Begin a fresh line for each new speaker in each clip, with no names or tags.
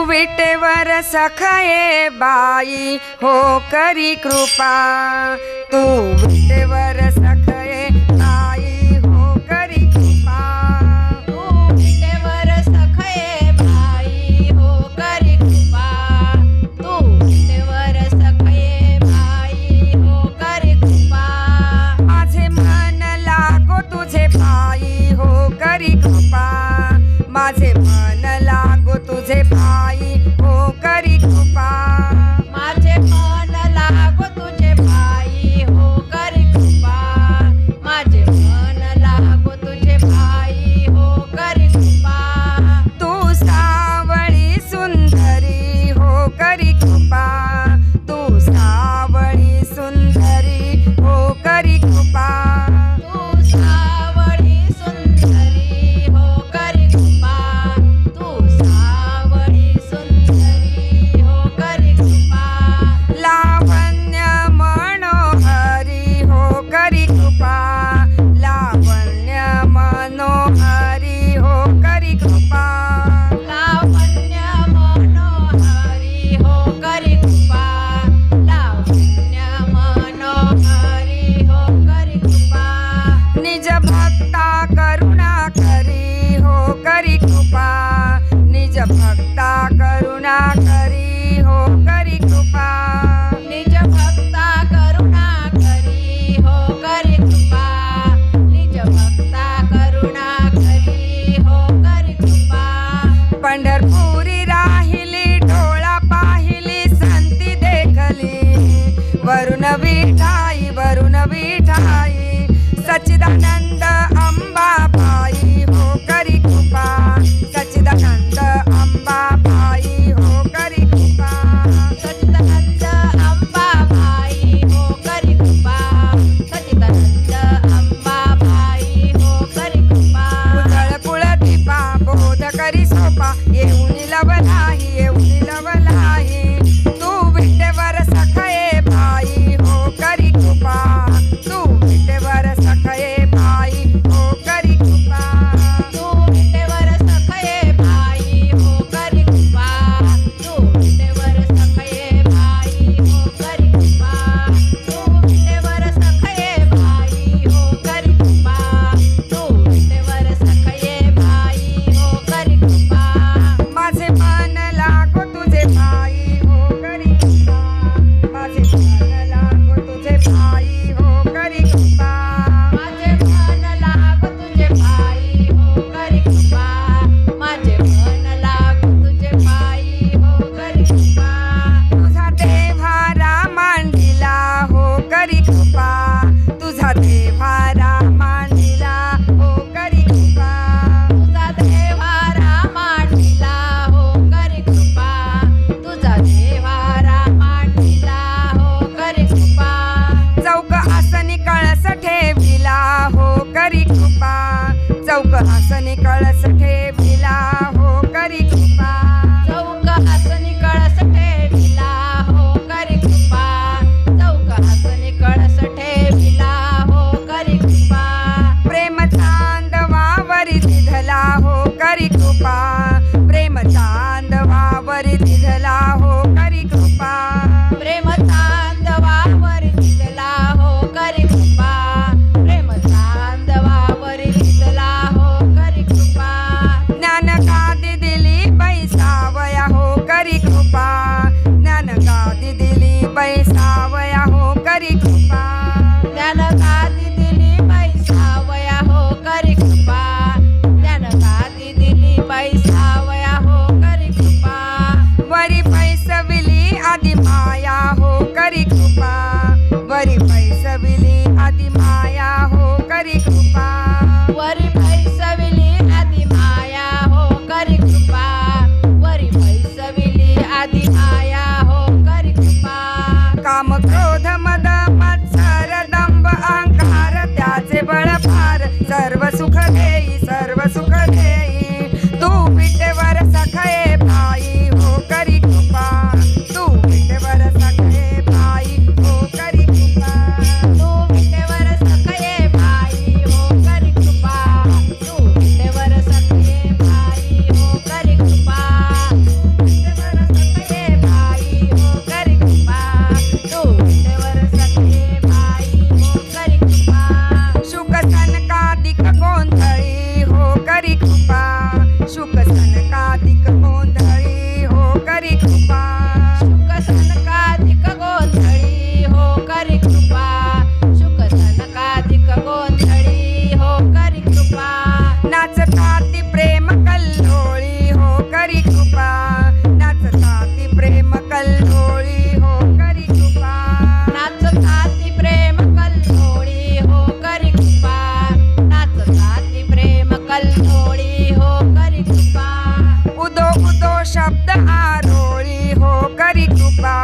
विटेवर सखाये बाई हो करी कृपा। तू विटेवर सखाये बाई हो करी कृपा।
तू विटेवर सखाये बाई हो करी कृपा। तू विटेवर सखाये बाई हो करी कृपा।
माझे मन लागो तुझे पायी हो करी कृपा। माझे मन लागो तुझे पायी हो करी कृपा।
माझे मन लागो तुझे पायी हो करी कृपा। माझे मन लागो तुझे पायी हो करी कृपा।
तू सावळी सुंदरी हो करी कृपा। तू सावळी सुंदरी हो करी कृपा।
तू सावळी सुंदरी हो करी कृपा। तू सावळी सुंदरी हो करी कृपा।
लावण्य मनोहरी हो करी कृपा। लावण्य मनोहरी हो करी कृपा।
लावण्य मनोहरी हो करी कृपा। लावण्य मनोहरी हो करी कृपा।
निज भक्ता करुणा करी हो करी कृपा। निज भक्ता करुणा करी हो करी कृपा।
निज भक्ता करुणा करी हो करी कृपा। निज भक्ता करुणा करी हो करी कृपा।
पंढरपुरी राहिली डोळा पाहिली संती देखली। वरुण विठाई वरुण विठाई सच्चिदानंद अंबाबाई हो करी कृपा। सच्चिदानंद अंबाबाई हो करी कृपा।
सच्चिदानंद अंबाबाई हो करी कृपा। सच्चिदानंद अंबाबाई हो करी कृपा।
उजळ कुळदीपा बोध करी सोपा येऊन लवलाही येऊन लवलाही। तू विटेवर सखाये बाई हो करी कृपा। तू विटेवर सखाये बाई हो करी कृपा।
तू विटेवर सखाये बाई हो करी कृपा। तू विटेवर सखाये बाई हो करी कृपा। तू विटेवर सखाये बाई हो करी कृपा। तू विटेवर सखाये बाई हो करी कृपा।
माझे मन लागो तुझे शब्द आरोळी हो करी कृपा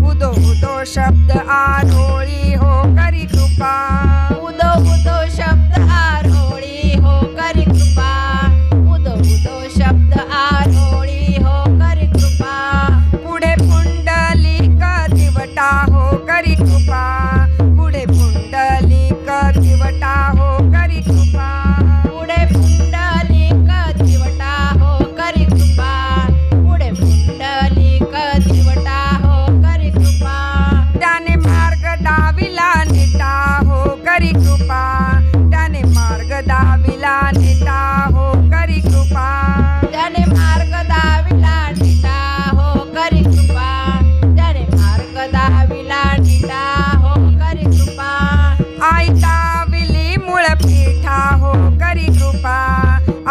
उदो उदो शब्द आरोळी हो करी कृपा
उदो उदो शब्द आरोळी हो करी कृपा उदो उदो शब्द आरोळी हो करी कृपा
पुढे पुंडलिक दिवटा हो करी कृपा पुढे पुंडलिक दिवटा हो करी कृपा
पुढे पुंडलिक दिवटा हो करी कृपा पुढे पुंडलिक दिवटा हो करी कृपा
त्याने मार्ग दाविला निटा हो करी कृपा त्याने मार्ग दाविला निटा हो करी कृपा
त्याने मार्ग दाविला निटा हो करी कृपा त्याने मार्ग दाविला निटा हो करी कृपा
आई दाविली मूळ पीठा हो करी कृपा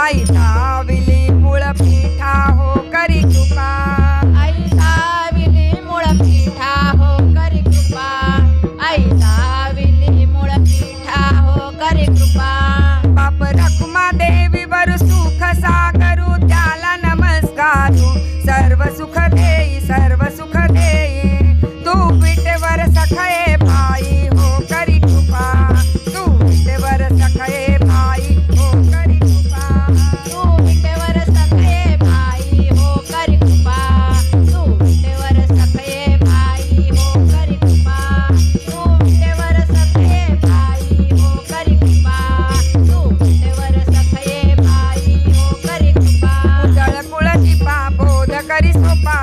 आई दाविली मूळ पीठा हो करी कृपा
आई दाविली मूळ पीठा हो करी कृपा आई दाविली मूळ पीठा हो करी कृपा
बाप रखुमा देवी वर सुख सागरू त्याला नमस्कारू सर्व सुख देई तू विटेवर सखये भाई हो करी कृपा तू विटेवर सखये भाई हो करी कृपा
तू विटेवर सखये भाई हो करी कृपा तू विटेवर सखये भाई हो करी कृपा तू विटेवर सखये भाई हो करी कृपा तू विटेवर सखये भाई हो करी कृपा
उजळ कुळ दीपा बोध करी सोपा